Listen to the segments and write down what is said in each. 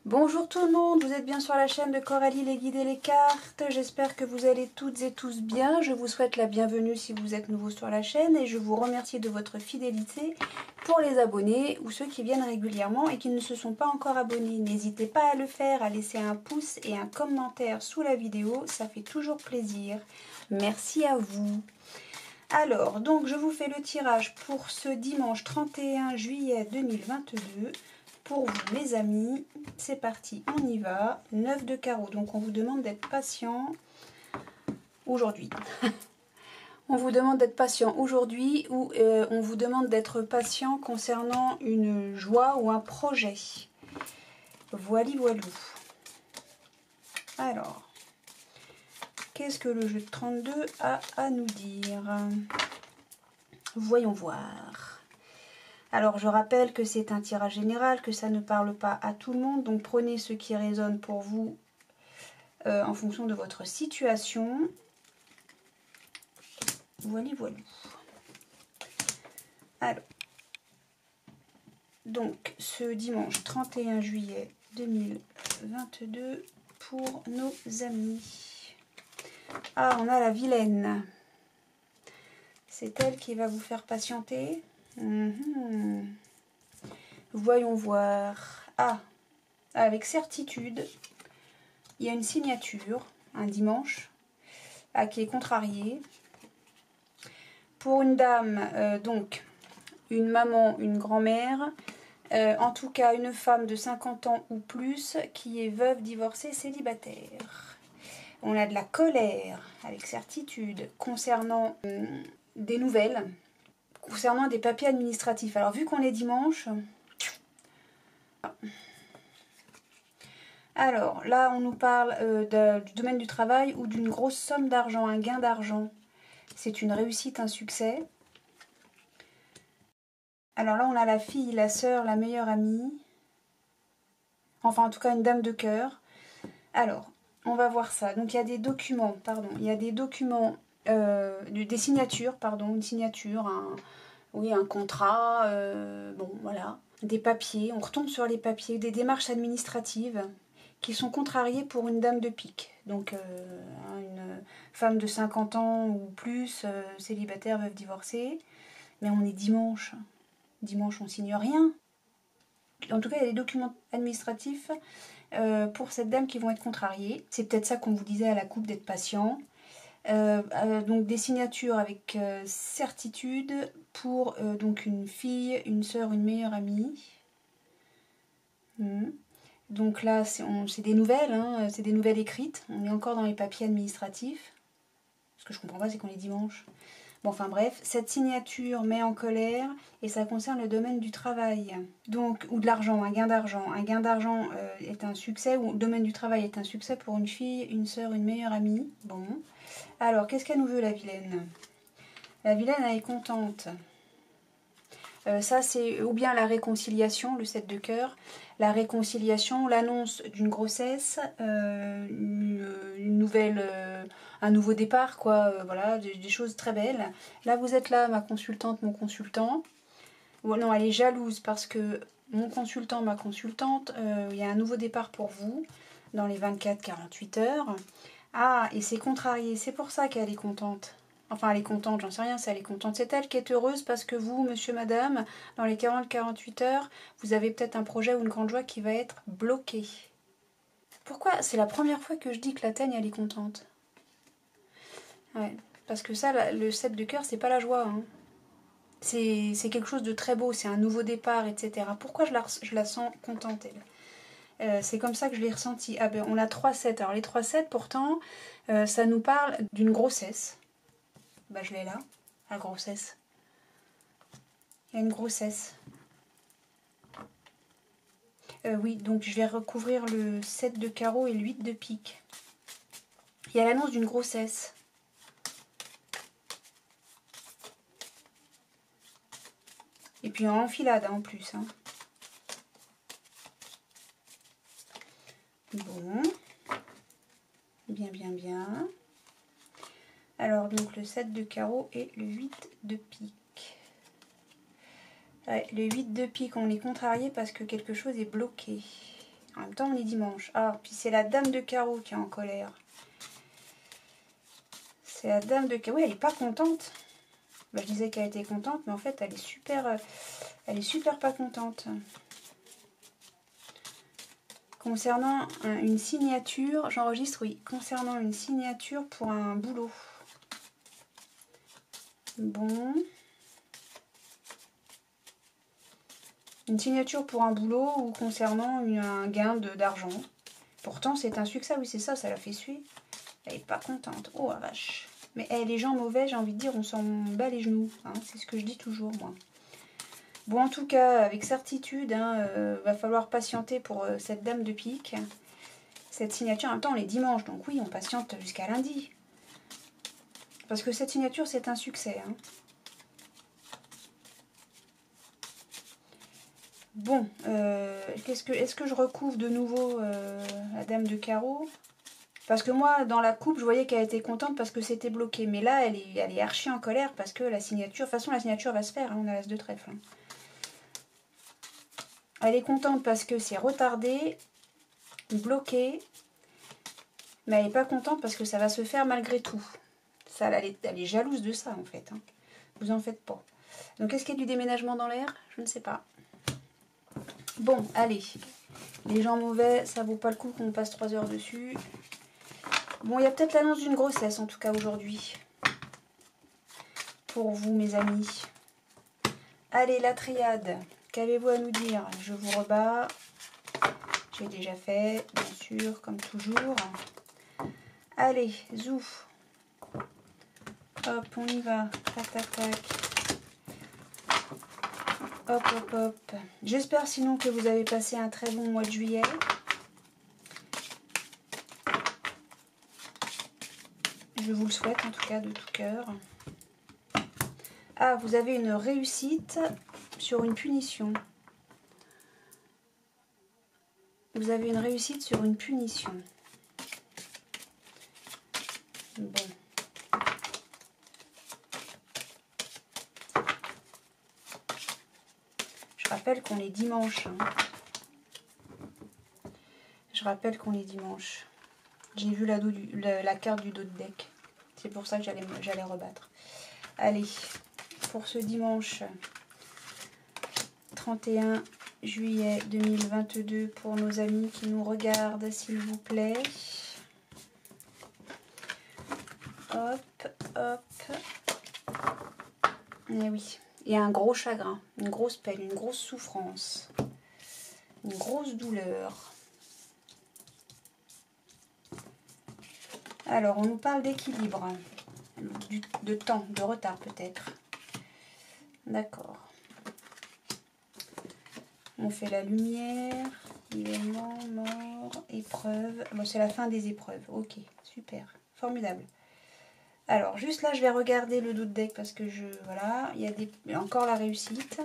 Bonjour tout le monde, vous êtes bien sur la chaîne de Coralie les guides et les cartes. J'espère que vous allez toutes et tous bien. Je vous souhaite la bienvenue si vous êtes nouveau sur la chaîne et je vous remercie de votre fidélité pour les abonnés ou ceux qui viennent régulièrement et qui ne se sont pas encore abonnés. N'hésitez pas à le faire, à laisser un pouce et un commentaire sous la vidéo, ça fait toujours plaisir. Merci à vous. Alors, donc je vous fais le tirage pour ce dimanche 31 juillet 2022. Pour vous mes amis, c'est parti, on y va. 9 de carreau, donc on vous demande d'être patient aujourd'hui. On vous demande d'être patient aujourd'hui ou on vous demande d'être patient concernant une joie ou un projet. Voili voilou. Alors, qu'est-ce que le jeu de 32 a à nous dire? Voyons voir. Alors je rappelle que c'est un tirage général, que ça ne parle pas à tout le monde, donc prenez ce qui résonne pour vous en fonction de votre situation. Voilà, voilà. Alors, donc ce dimanche 31 juillet 2022 pour nos amis. Ah, on a la vilaine. C'est elle qui va vous faire patienter. Voyons voir. Ah, avec certitude, il y a une signature, un dimanche, qui est contrariée. Pour une dame, donc, une maman, une grand-mère, en tout cas une femme de 50 ans ou plus, qui est veuve, divorcée, célibataire. On a de la colère, avec certitude, concernant des nouvelles, concernant des papiers administratifs. Alors, vu qu'on est dimanche... Alors, là, on nous parle du domaine du travail ou d'une grosse somme d'argent, un gain d'argent. C'est une réussite, un succès. Alors là, on a la fille, la sœur, la meilleure amie. Enfin, en tout cas, une dame de cœur. Alors, on va voir ça. Donc, il y a des documents, pardon. Il y a des documents, des signatures, pardon. Une signature, un contrat, bon, voilà. Des papiers, on retombe sur les papiers, des démarches administratives qui sont contrariées pour une dame de pique. Donc, une femme de 50 ans ou plus, célibataire, veuve divorcée. Mais on est dimanche. Dimanche, on signe rien. En tout cas, il y a des documents administratifs pour cette dame qui vont être contrariés. C'est peut-être ça qu'on vous disait à la coupe, d'être patient. Donc des signatures avec certitude pour donc une fille, une sœur, une meilleure amie. Donc là, c'est des nouvelles, hein, c'est des nouvelles écrites. On est encore dans les papiers administratifs. Ce que je comprends pas, c'est qu'on est dimanche. Bon, enfin bref, cette signature met en colère et ça concerne le domaine du travail. Donc, ou de l'argent, un gain d'argent. Un gain d'argent est un succès, ou le domaine du travail est un succès pour une fille, une sœur, une meilleure amie. Bon. Alors, qu'est-ce qu'elle nous veut, la vilaine? La vilaine, elle est contente. Ça, c'est ou bien la réconciliation, le 7 de cœur. La réconciliation, l'annonce d'une grossesse, une nouvelle, un nouveau départ, quoi. Voilà, des choses très belles. Là, vous êtes là, ma consultante, mon consultant. Bon, non, elle est jalouse parce que mon consultant, ma consultante, il y a un nouveau départ pour vous dans les 24-48 heures. Ah, et c'est contrarié, c'est pour ça qu'elle est contente. Enfin, elle est contente, j'en sais rien si elle est contente. C'est elle qui est heureuse parce que vous, monsieur, madame, dans les 40-48 heures, vous avez peut-être un projet ou une grande joie qui va être bloqué. Pourquoi? C'est la première fois que je dis que la teigne, elle est contente. Ouais, parce que ça, le 7 de cœur, c'est pas la joie. Hein. C'est quelque chose de très beau, c'est un nouveau départ, etc. Pourquoi je la sens contente, elle? C'est comme ça que je l'ai ressenti. Ah ben, on a 3-7. Alors les 3-7, pourtant, ça nous parle d'une grossesse. Bah je l'ai là, la grossesse. Il y a une grossesse. Oui, donc je vais recouvrir le 7 de carreau et le 8 de pique. Il y a l'annonce d'une grossesse. Et puis en enfilade hein, en plus. Hein. Bon. Bien, bien, bien. Alors donc le 7 de carreau et le 8 de pique. Ouais, le 8 de pique, on est contrarié parce que quelque chose est bloqué. En même temps, on est dimanche. Ah, puis c'est la dame de carreau qui est en colère. C'est la dame de carreau. Oui, elle n'est pas contente. Bah, je disais qu'elle était contente, mais en fait, elle est super pas contente. Concernant une signature, j'enregistre, oui, concernant une signature pour un boulot. Bon. Une signature pour un boulot ou concernant un gain d'argent. Pourtant, c'est un succès, oui, c'est ça, ça la fait suer. Elle n'est pas contente. Oh, la vache. Mais les gens mauvais, j'ai envie de dire, on s'en bat les genoux. Hein, c'est ce que je dis toujours, moi. Bon, en tout cas, avec certitude, va falloir patienter pour cette dame de pique. Cette signature, en même temps, on est dimanche, donc oui, on patiente jusqu'à lundi. Parce que cette signature, c'est un succès. Hein. Bon, est-ce que je recouvre de nouveau la dame de carreau? Parce que moi, dans la coupe, je voyais qu'elle était contente parce que c'était bloqué. Mais là, elle est archi en colère parce que la signature... De toute façon, la signature va se faire, hein, on a l'as de trèfle. Hein. Elle est contente parce que c'est retardé, bloqué. Mais elle n'est pas contente parce que ça va se faire malgré tout. Ça, elle est jalouse de ça, en fait. Hein. Vous en faites pas. Donc, est-ce qu'il y a du déménagement dans l'air? Je ne sais pas. Bon, allez. Les gens mauvais, ça vaut pas le coup qu'on passe 3 heures dessus. Bon, il y a peut-être l'annonce d'une grossesse, en tout cas, aujourd'hui. Pour vous, mes amis. Allez, la triade. Qu'avez-vous à nous dire? Je vous rebats. J'ai déjà fait, bien sûr, comme toujours. Allez, zouf. Hop, on y va. Tac, tac, tac. Hop, hop, hop. J'espère sinon que vous avez passé un très bon mois de juillet. Je vous le souhaite en tout cas de tout cœur. Ah, vous avez une réussite sur une punition. Vous avez une réussite sur une punition. Bon. Je rappelle qu'on est dimanche. Hein. Je rappelle qu'on est dimanche. J'ai vu la carte du dos de deck. C'est pour ça que j'allais rebattre. Allez, pour ce dimanche 31 juillet 2022, pour nos amis qui nous regardent, s'il vous plaît. Hop, hop. Eh oui, il y a un gros chagrin, une grosse peine, une grosse souffrance, une grosse douleur. Alors, on nous parle d'équilibre, de temps, de retard peut-être. D'accord. On fait la lumière, événement, mort, épreuve. Bon, c'est la fin des épreuves. Ok, super, formidable. Alors, juste là, je vais regarder le dos de deck parce que voilà, il y a encore la réussite.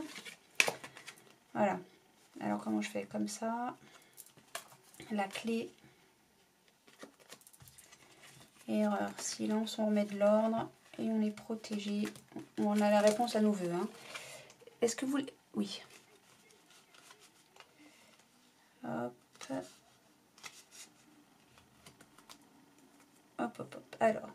Voilà. Alors, comment je fais? Comme ça. La clé. Erreur, silence, on remet de l'ordre et on est protégé. On a la réponse à nos vœux. Hein. Est-ce que vous... Oui. Hop. Hop, hop, hop. Alors.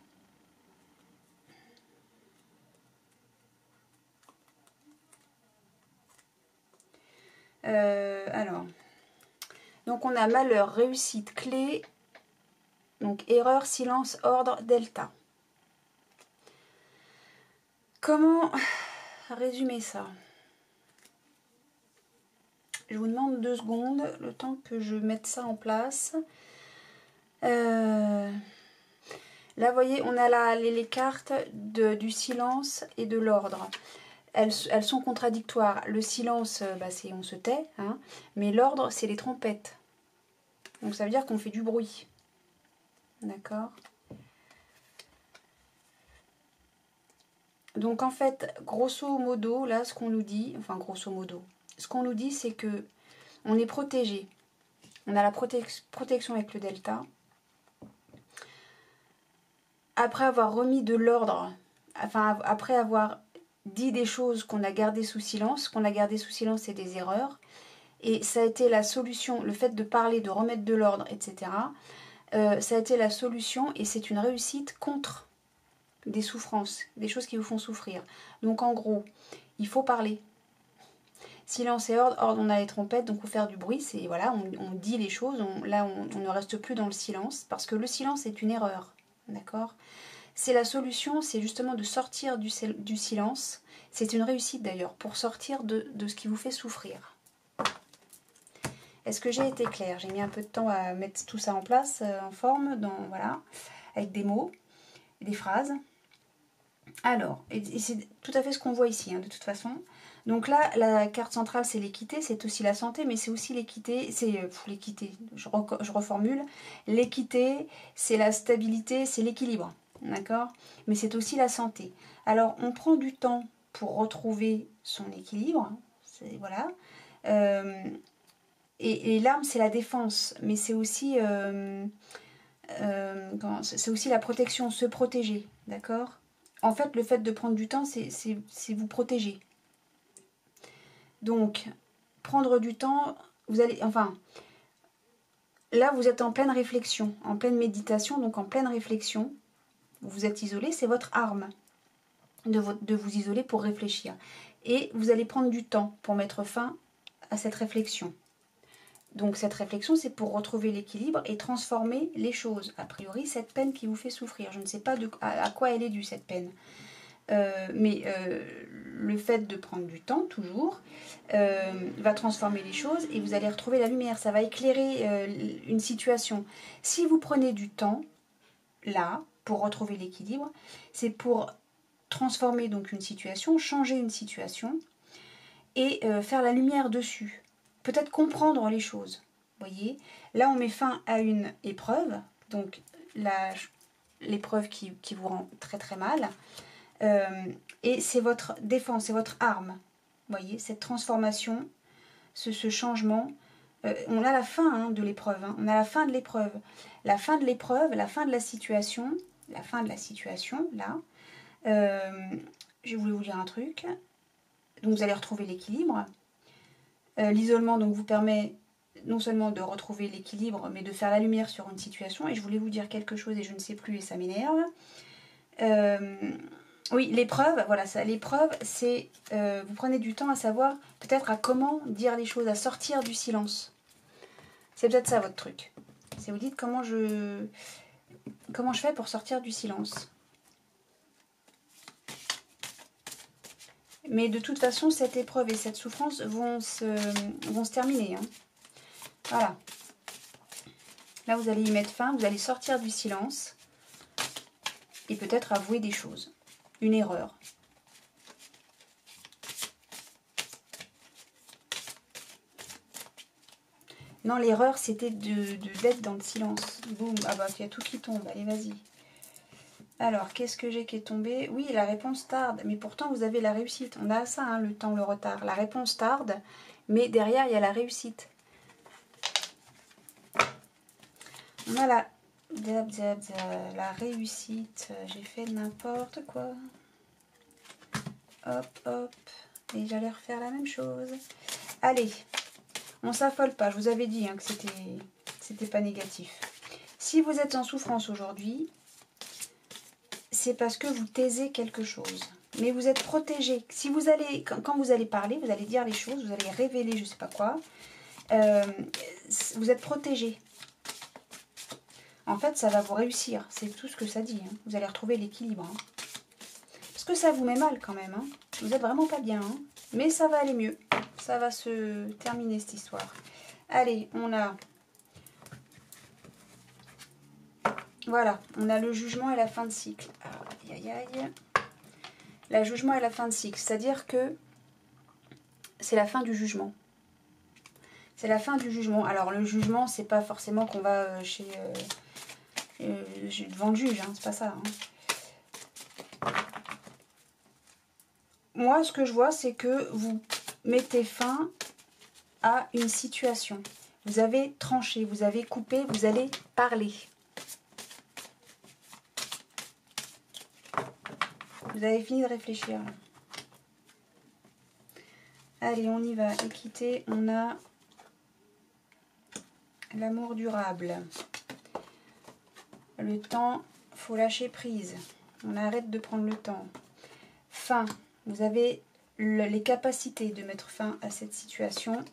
Donc on a malheur, réussite, clé. Donc erreur, silence, ordre, delta. Comment résumer ça? Je vous demande 2 secondes, le temps que je mette ça en place. Là, vous voyez, on a les cartes du silence et de l'ordre. Elles sont contradictoires. Le silence, c'est on se tait, hein, mais l'ordre, c'est les trompettes. Donc ça veut dire qu'on fait du bruit. D'accord? Donc en fait, grosso modo, là, ce qu'on nous dit, enfin grosso modo, ce qu'on nous dit, c'est que on est protégé. On a la protection avec le delta. Après avoir remis de l'ordre, enfin après avoir dit des choses qu'on a gardées sous silence, c'est des erreurs. Et ça a été la solution, le fait de parler, de remettre de l'ordre, etc. Ça a été la solution et c'est une réussite contre des souffrances, des choses qui vous font souffrir. Donc en gros, il faut parler. Silence et ordre, ordre on a les trompettes, donc il faut faire du bruit, c'est voilà, on dit les choses, on ne reste plus dans le silence, parce que le silence est une erreur, d'accord? C'est la solution, c'est justement de sortir du silence, c'est une réussite d'ailleurs, pour sortir de ce qui vous fait souffrir. Est-ce que j'ai été claire? J'ai mis un peu de temps à mettre tout ça en place, en forme, voilà, avec des mots, des phrases. Alors, et c'est tout à fait ce qu'on voit ici, hein, de toute façon. Donc là, la carte centrale, c'est l'équité, c'est aussi la santé, mais c'est aussi l'équité, c'est l'équité, je reformule. L'équité, c'est la stabilité, c'est l'équilibre, d'accord? Mais c'est aussi la santé. Alors, on prend du temps pour retrouver son équilibre, voilà. Et l'arme, c'est la défense, mais c'est aussi, c'est aussi la protection, se protéger, d'accord? En fait, le fait de prendre du temps, c'est vous protéger. Donc, prendre du temps, vous allez, enfin, là, vous êtes en pleine réflexion, en pleine méditation, donc en pleine réflexion. Vous êtes isolé, c'est votre arme de vous isoler pour réfléchir. Et vous allez prendre du temps pour mettre fin à cette réflexion. Donc cette réflexion, c'est pour retrouver l'équilibre et transformer les choses. A priori, cette peine qui vous fait souffrir, je ne sais pas à quoi elle est due, cette peine. Mais le fait de prendre du temps, toujours, va transformer les choses et vous allez retrouver la lumière. Ça va éclairer une situation. Si vous prenez du temps, là, pour retrouver l'équilibre, c'est pour transformer donc une situation, changer une situation et faire la lumière dessus. Peut-être comprendre les choses. Vous voyez, là on met fin à une épreuve, donc l'épreuve qui vous rend très très mal, et c'est votre défense, c'est votre arme. Vous voyez, cette transformation, ce changement, on a la fin de l'épreuve, on a la fin de l'épreuve. La fin de l'épreuve, la fin de la situation, là, je voulais vous dire un truc. Donc vous allez retrouver l'équilibre. L'isolement donc vous permet non seulement de retrouver l'équilibre, mais de faire la lumière sur une situation. Et je voulais vous dire quelque chose et je ne sais plus et ça m'énerve. Oui, l'épreuve, voilà ça. L'épreuve, c'est vous prenez du temps à savoir peut-être à comment dire les choses, à sortir du silence. C'est peut-être ça votre truc. C'est vous dites comment je fais pour sortir du silence. Mais de toute façon, cette épreuve et cette souffrance vont se terminer. Hein. Voilà. Là, vous allez y mettre fin, vous allez sortir du silence et peut-être avouer des choses. Une erreur. Non, l'erreur, c'était d'être dans le silence. Boum, ah bah, il y a tout qui tombe. Allez, vas-y. Alors, qu'est-ce que j'ai qui est tombé? Oui, la réponse tarde, mais pourtant vous avez la réussite. On a ça, hein, le temps, le retard. La réponse tarde, mais derrière, il y a la réussite. On a la réussite. J'ai fait n'importe quoi. Hop, hop. Et j'allais refaire la même chose. Allez, on s'affole pas. Je vous avais dit hein, que c'était pas négatif. Si vous êtes en souffrance aujourd'hui, c'est parce que vous taisez quelque chose. Mais vous êtes protégé. Si vous allez, quand vous allez parler, vous allez dire les choses, vous allez révéler je sais pas quoi. Vous êtes protégé. En fait, ça va vous réussir. C'est tout ce que ça dit. Hein. Vous allez retrouver l'équilibre. Hein. Parce que ça vous met mal quand même. Hein. Vous n'êtes vraiment pas bien. Hein. Mais ça va aller mieux. Ça va se terminer cette histoire. Allez, on a... Voilà, on a le jugement et la fin de cycle. Aïe, aïe, aïe. Le jugement et la fin de cycle. C'est-à-dire que c'est la fin du jugement. C'est la fin du jugement. Alors, le jugement, c'est pas forcément qu'on va devant le juge. Hein, c'est pas ça. Hein. Moi, ce que je vois, c'est que vous mettez fin à une situation. Vous avez tranché, vous avez coupé, vous allez parler. Vous avez fini de réfléchir. Allez, on y va. Équité, on a L'amour durable. Le temps, faut lâcher prise. On arrête de prendre le temps. Fin. Vous avez les capacités de mettre fin à cette situation.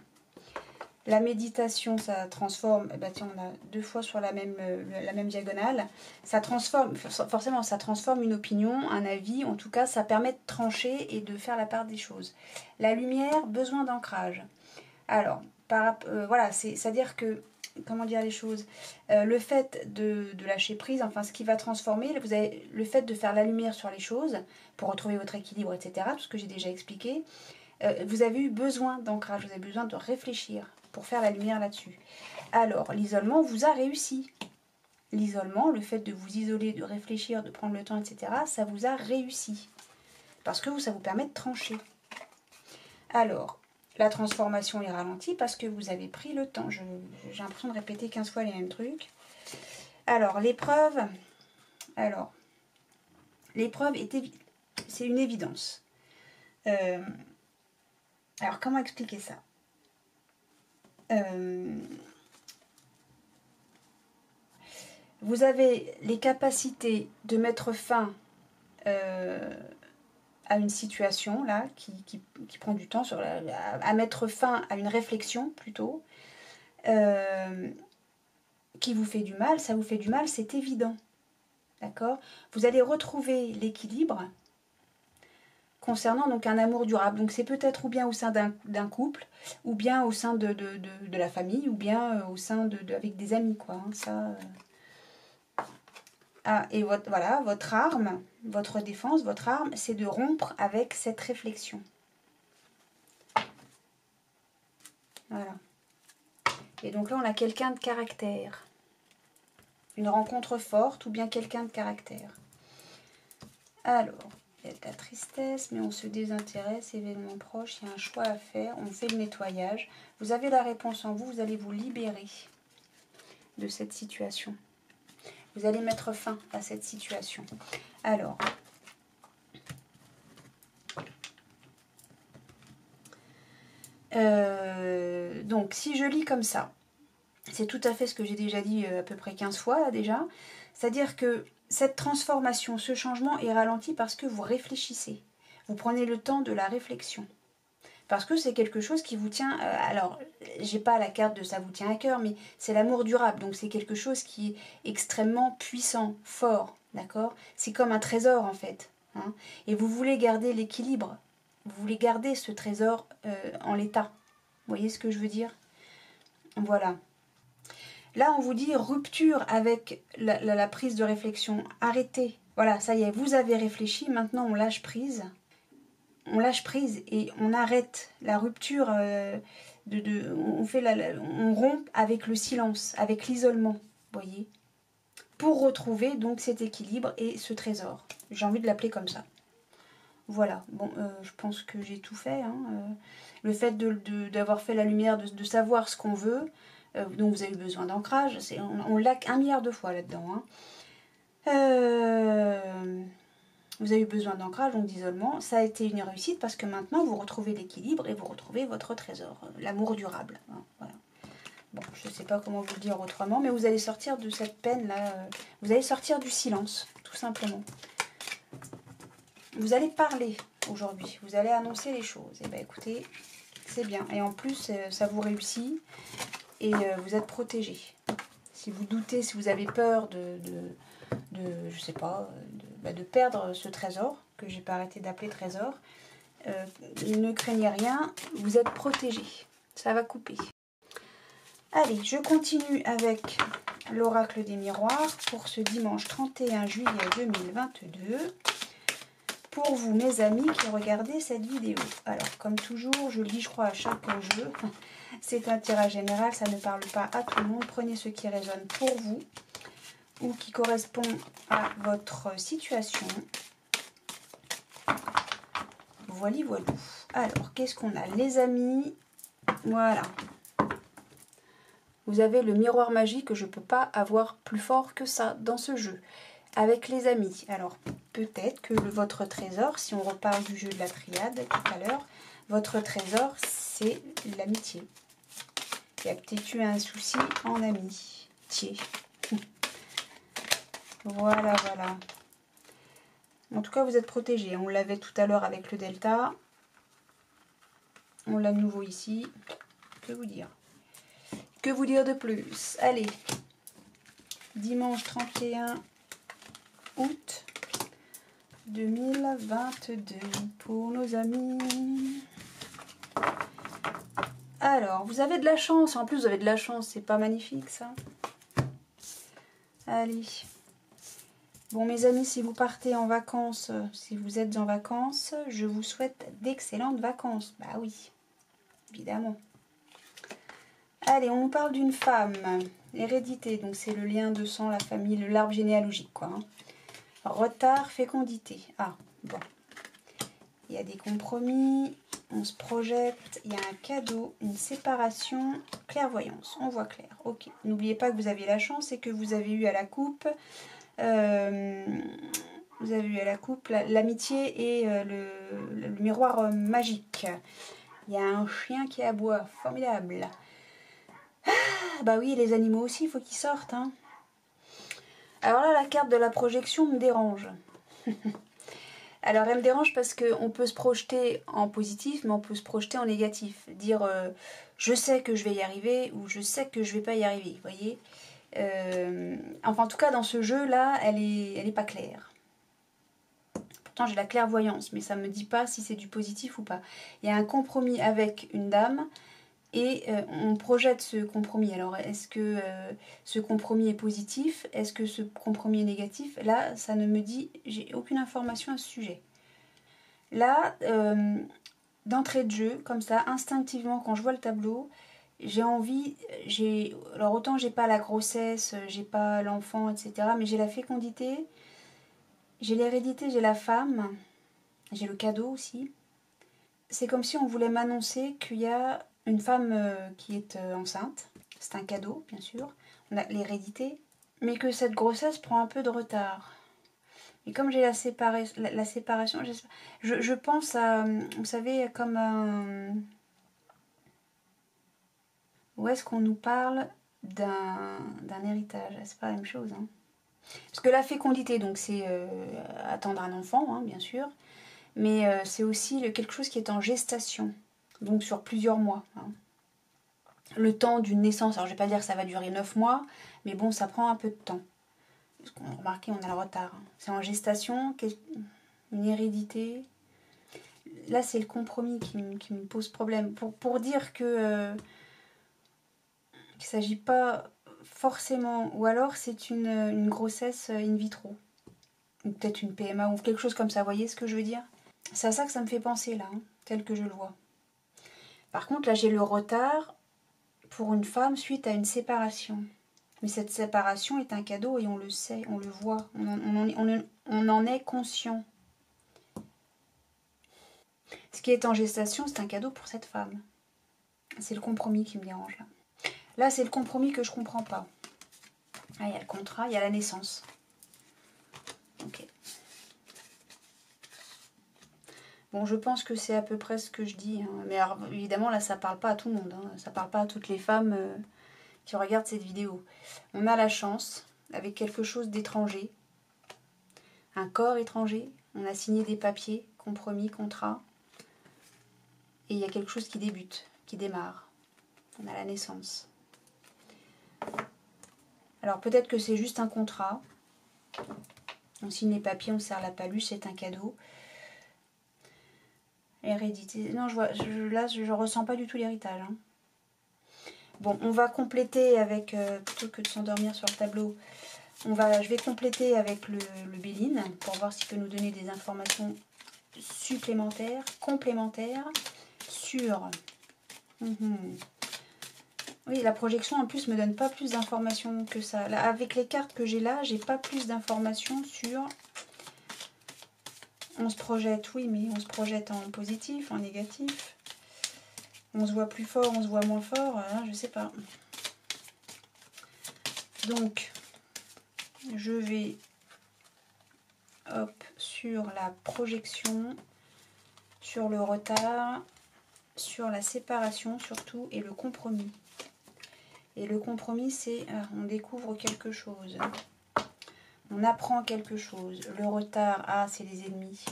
La méditation, ça transforme, bah tiens, on a 2 fois sur la même diagonale, ça transforme, forcément ça transforme une opinion, un avis, en tout cas ça permet de trancher et de faire la part des choses. La lumière, besoin d'ancrage. Alors, voilà, c'est-à-dire que, comment dire les choses, le fait de lâcher prise, enfin ce qui va transformer, vous avez le fait de faire la lumière sur les choses, pour retrouver votre équilibre, etc., tout ce que j'ai déjà expliqué, vous avez eu besoin d'ancrage, vous avez besoin de réfléchir pour faire la lumière là-dessus. Alors, l'isolement vous a réussi. L'isolement, le fait de vous isoler, de réfléchir, de prendre le temps, etc., ça vous a réussi. Parce que ça vous permet de trancher. Alors, la transformation est ralentie parce que vous avez pris le temps. J'ai l'impression de répéter 15 fois les mêmes trucs. Alors, l'épreuve... Alors, l'épreuve, c'est une évidence. Alors, comment expliquer ça ? Vous avez les capacités de mettre fin à une situation là qui prend du temps à mettre fin à une réflexion plutôt qui vous fait du mal, ça vous fait du mal, c'est évident. D'accord ? Vous allez retrouver l'équilibre concernant donc un amour durable. Donc c'est peut-être ou bien au sein d'un couple, ou bien au sein de la famille, ou bien au sein avec des amis, quoi. Hein, ça. Ah, et votre arme, votre défense, votre arme, c'est de rompre avec cette réflexion. Voilà. Et donc là, on a quelqu'un de caractère. Une rencontre forte ou bien quelqu'un de caractère. Alors, il y a de la tristesse, mais on se désintéresse, événement proche, il y a un choix à faire, on fait le nettoyage. Vous avez la réponse en vous, vous allez vous libérer de cette situation. Vous allez mettre fin à cette situation. Alors, donc si je lis comme ça, c'est tout à fait ce que j'ai déjà dit à peu près 15 fois là déjà, c'est-à-dire que cette transformation, ce changement est ralenti parce que vous réfléchissez. Vous prenez le temps de la réflexion. Parce que c'est quelque chose qui vous tient... alors, j'ai pas la carte de ça vous tient à cœur, mais c'est l'amour durable. Donc c'est quelque chose qui est extrêmement puissant, fort, d'accord ? C'est comme un trésor en fait. Hein, et vous voulez garder l'équilibre. Vous voulez garder ce trésor en l'état. Vous voyez ce que je veux dire ? Voilà. Là, on vous dit rupture avec la prise de réflexion. Arrêtez. Voilà, ça y est, vous avez réfléchi. Maintenant, on lâche prise. On lâche prise et on arrête la rupture. On rompt avec le silence, avec l'isolement. Voyez ? Pour retrouver donc cet équilibre et ce trésor. J'ai envie de l'appeler comme ça. Voilà, bon, je pense que j'ai tout fait. Hein. Le fait d'avoir fait la lumière, de savoir ce qu'on veut, donc vous avez besoin d'ancrage, on l'a 1 milliard de fois là-dedans. Hein. Vous avez eu besoin d'ancrage, donc d'isolement. Ça a été une réussite parce que maintenant vous retrouvez l'équilibre et vous retrouvez votre trésor, l'amour durable. Hein, voilà. Bon, je ne sais pas comment vous le dire autrement, mais vous allez sortir de cette peine-là, vous allez sortir du silence, tout simplement. Vous allez parler aujourd'hui, vous allez annoncer les choses. Et bien écoutez, c'est bien. Et en plus, ça vous réussit et vous êtes protégé. Si vous doutez, si vous avez peur je sais pas, de perdre ce trésor, que j'ai pas arrêté d'appeler trésor, ne craignez rien, vous êtes protégé. Ça va couper. Allez, je continue avec l'oracle des miroirs pour ce dimanche 31 juillet 2022. Pour vous, mes amis, qui regardez cette vidéo. Alors, comme toujours, je lis, je crois, à chaque jeu. C'est un tirage général, ça ne parle pas à tout le monde. Prenez ce qui résonne pour vous ou qui correspond à votre situation. Voilà, voilà. Alors, qu'est-ce qu'on a, les amis? Voilà. Vous avez le miroir magique que je ne peux pas avoir plus fort que ça dans ce jeu. Avec les amis. Alors, peut-être que votre trésor, si on reparle du jeu de la triade tout à l'heure, votre trésor, c'est l'amitié. Il y a peut-être eu un souci en amitié. Voilà, voilà. En tout cas, vous êtes protégés. On l'avait tout à l'heure avec le delta. On l'a de nouveau ici. Que vous dire? Que vous dire de plus? Allez. Dimanche 31 août 2022 pour nos amis. Alors, vous avez de la chance. En plus, vous avez de la chance. C'est pas magnifique, ça? Allez. Bon, mes amis, si vous partez en vacances, si vous êtes en vacances, je vous souhaite d'excellentes vacances. Bah oui, évidemment. Allez, on nous parle d'une femme. Hérédité, donc c'est le lien de sang, la famille, l'arbre généalogique, quoi. Hein. Retard, fécondité. Ah, bon. Il y a des compromis, on se projette, il y a un cadeau, une séparation, clairvoyance. On voit clair. Ok. N'oubliez pas que vous avez la chance et que vous avez eu à la coupe... vous avez eu à la coupe l'amitié et le miroir magique. Il y a un chien qui aboie, formidable. Ah, bah oui, les animaux aussi, il faut qu'ils sortent. Hein. Alors là, la carte de la projection me dérange. Alors elle me dérange parce qu'on peut se projeter en positif, mais on peut se projeter en négatif. Dire je sais que je vais y arriver ou je sais que je vais pas y arriver, vous voyez. Enfin en tout cas dans ce jeu là elle est pas claire. Pourtant j'ai la clairvoyance mais ça me dit pas si c'est du positif ou pas. Il y a un compromis avec une dame et on projette ce compromis. Alors est-ce que ce compromis est positif? Est-ce que ce compromis est négatif? Là ça ne me dit, j'ai aucune information à ce sujet. Là d'entrée de jeu comme ça instinctivement quand je vois le tableau, j'ai envie, alors autant j'ai pas la grossesse, j'ai pas l'enfant, etc. Mais j'ai la fécondité, j'ai l'hérédité, j'ai la femme, j'ai le cadeau aussi. C'est comme si on voulait m'annoncer qu'il y a une femme qui est enceinte. C'est un cadeau, bien sûr. On a l'hérédité. Mais que cette grossesse prend un peu de retard. Et comme j'ai la séparation, je pense à, vous savez, comme un... Où est-ce qu'on nous parle d'un héritage? C'est pas la même chose. Hein. Parce que la fécondité, donc c'est attendre un enfant, hein, bien sûr. Mais c'est aussi quelque chose qui est en gestation. Donc sur plusieurs mois. Hein. Le temps d'une naissance, alors je vais pas dire que ça va durer 9 mois, mais bon, ça prend un peu de temps. Parce qu'on remarquez, on a le retard. Hein. C'est en gestation, une hérédité. Là, c'est le compromis qui me pose problème. Pour dire que... qu'il ne s'agit pas forcément, ou alors c'est une grossesse in vitro, ou peut-être une PMA, ou quelque chose comme ça, vous voyez ce que je veux dire? C'est à ça que ça me fait penser là, hein, tel que je le vois. Par contre, là j'ai le retard pour une femme suite à une séparation. Mais cette séparation est un cadeau et on le sait, on le voit, on en est conscient. Ce qui est en gestation, c'est un cadeau pour cette femme. C'est le compromis qui me dérange là. Là, c'est le compromis que je comprends pas. Ah, il y a le contrat, il y a la naissance. Ok. Bon, je pense que c'est à peu près ce que je dis. Hein. Mais alors, évidemment, là, ça parle pas à tout le monde. Hein. Ça parle pas à toutes les femmes qui regardent cette vidéo. On a la chance, avec quelque chose d'étranger, un corps étranger. On a signé des papiers, compromis, contrat. Et il y a quelque chose qui débute, qui démarre. On a la naissance. Alors peut-être que c'est juste un contrat. On signe les papiers, on serre la paluche, c'est un cadeau. Hérédité. Non, là, je ressens pas du tout l'héritage. Hein. Bon, on va compléter avec, plutôt que de s'endormir sur le tableau, je vais compléter avec le Béline pour voir s'il peut nous donner des informations supplémentaires, complémentaires sur... Oui, la projection en plus me donne pas plus d'informations que ça. Là, avec les cartes que j'ai là, j'ai pas plus d'informations sur... On se projette, oui, mais on se projette en positif, en négatif. On se voit plus fort, on se voit moins fort, hein, je sais pas. Donc, je vais hop, sur la projection, sur le retard, sur la séparation surtout et le compromis. Et le compromis, c'est on découvre quelque chose. On apprend quelque chose. Le retard, c'est les ennemis.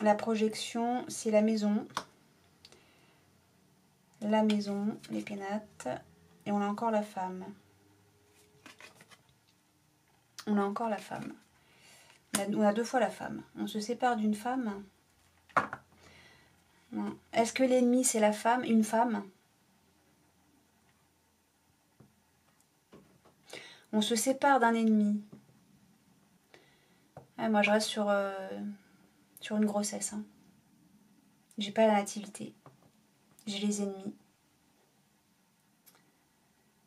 La projection, c'est la maison. La maison, les pénates. Et on a encore la femme. On a encore la femme. On a 2 fois la femme. On se sépare d'une femme. Est-ce que l'ennemi, c'est la femme, une femme? On se sépare d'un ennemi. Moi, je reste sur une grossesse. Hein. J'ai pas la nativité. J'ai les ennemis.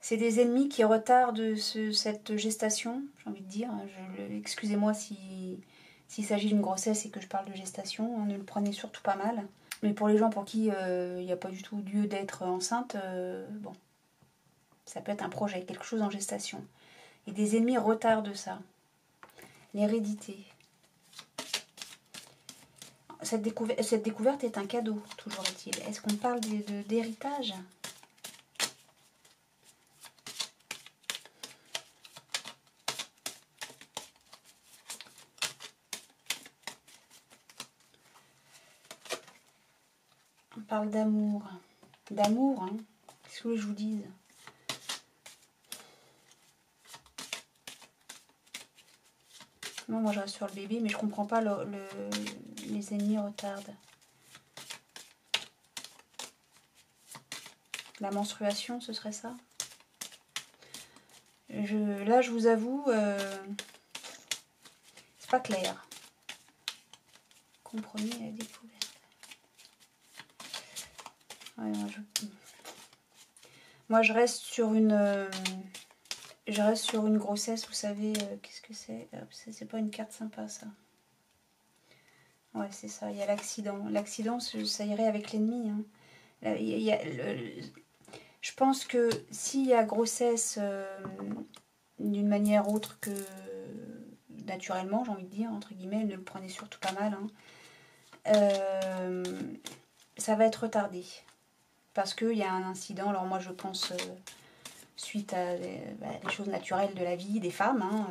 C'est des ennemis qui retardent cette gestation, j'ai envie de dire. Excusez-moi s'il s'agit d'une grossesse et que je parle de gestation, hein, ne le prenez surtout pas mal. Mais pour les gens pour qui il n'y a pas du tout lieu d'être enceinte, bon, ça peut être un projet, quelque chose en gestation. Et des ennemis retardent ça. L'hérédité. Cette découverte est un cadeau, toujours est-il. Est-ce qu'on parle d'héritage ? On parle d'amour. D'amour, hein. Qu'est-ce que je vous dise ? Non, moi je reste sur le bébé, mais je comprends pas les ennemis retardent. La menstruation, ce serait ça ? Là, je vous avoue, c'est pas clair. Compromis à la découverte. Ouais, moi, je reste sur une grossesse, vous savez, qu'est-ce que c'est ? C'est pas une carte sympa, ça. Ouais, c'est ça, il y a l'accident. L'accident, ça irait avec l'ennemi. Hein. Je pense que s'il y a grossesse d'une manière autre que naturellement, j'ai envie de dire, entre guillemets, ne le prenez surtout pas mal, hein, ça va être retardé. Parce qu'il y a un incident, alors moi je pense suite à des choses naturelles de la vie des femmes. Hein,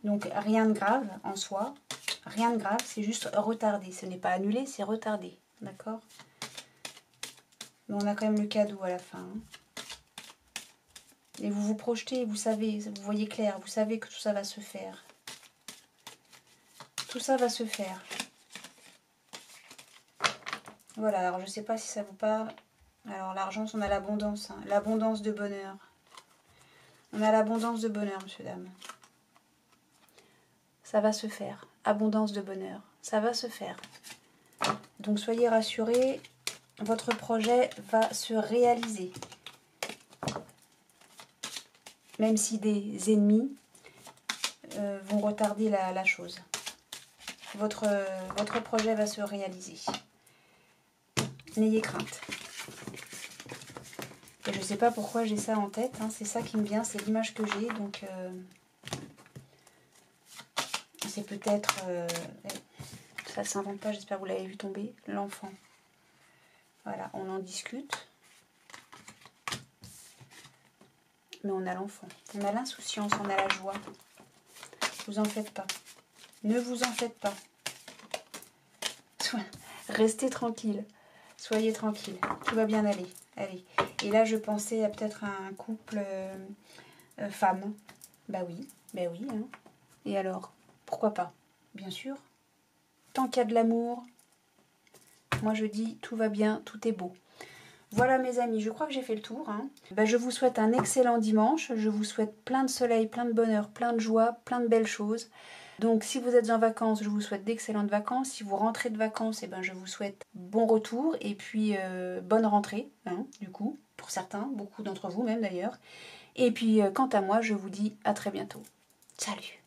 donc rien de grave en soi, rien de grave, c'est juste retardé. Ce n'est pas annulé, c'est retardé, d'accord ? Mais on a quand même le cadeau à la fin. Hein. Et vous vous projetez, vous savez, vous voyez clair, vous savez que tout ça va se faire. Tout ça va se faire. Voilà, alors je ne sais pas si ça vous parle. Alors l'argent, on a l'abondance, hein, l'abondance de bonheur. On a l'abondance de bonheur, monsieur, dame. Ça va se faire. Abondance de bonheur. Ça va se faire. Donc soyez rassurés, votre projet va se réaliser. Même si des ennemis vont retarder la chose. Votre projet va se réaliser. N'ayez crainte. Et je ne sais pas pourquoi j'ai ça en tête, hein, c'est ça qui me vient, c'est l'image que j'ai, donc c'est peut-être, ça ne s'invente pas, j'espère que vous l'avez vu tomber, l'enfant. Voilà, on en discute, mais on a l'enfant, on a l'insouciance, on a la joie. Vous en faites pas, ne vous en faites pas. Restez tranquille, soyez tranquille, tout va bien aller, allez. Et là, je pensais à peut-être un couple femme. Bah oui. Hein. Et alors, pourquoi pas? Bien sûr. Tant qu'il y a de l'amour, moi je dis tout va bien, tout est beau. Voilà mes amis, je crois que j'ai fait le tour. Hein. Je vous souhaite un excellent dimanche. Je vous souhaite plein de soleil, plein de bonheur, plein de joie, plein de belles choses. Donc si vous êtes en vacances, je vous souhaite d'excellentes vacances. Si vous rentrez de vacances, je vous souhaite bon retour et puis bonne rentrée, hein, du coup, pour certains, beaucoup d'entre vous même d'ailleurs. Et puis quant à moi, je vous dis à très bientôt. Salut!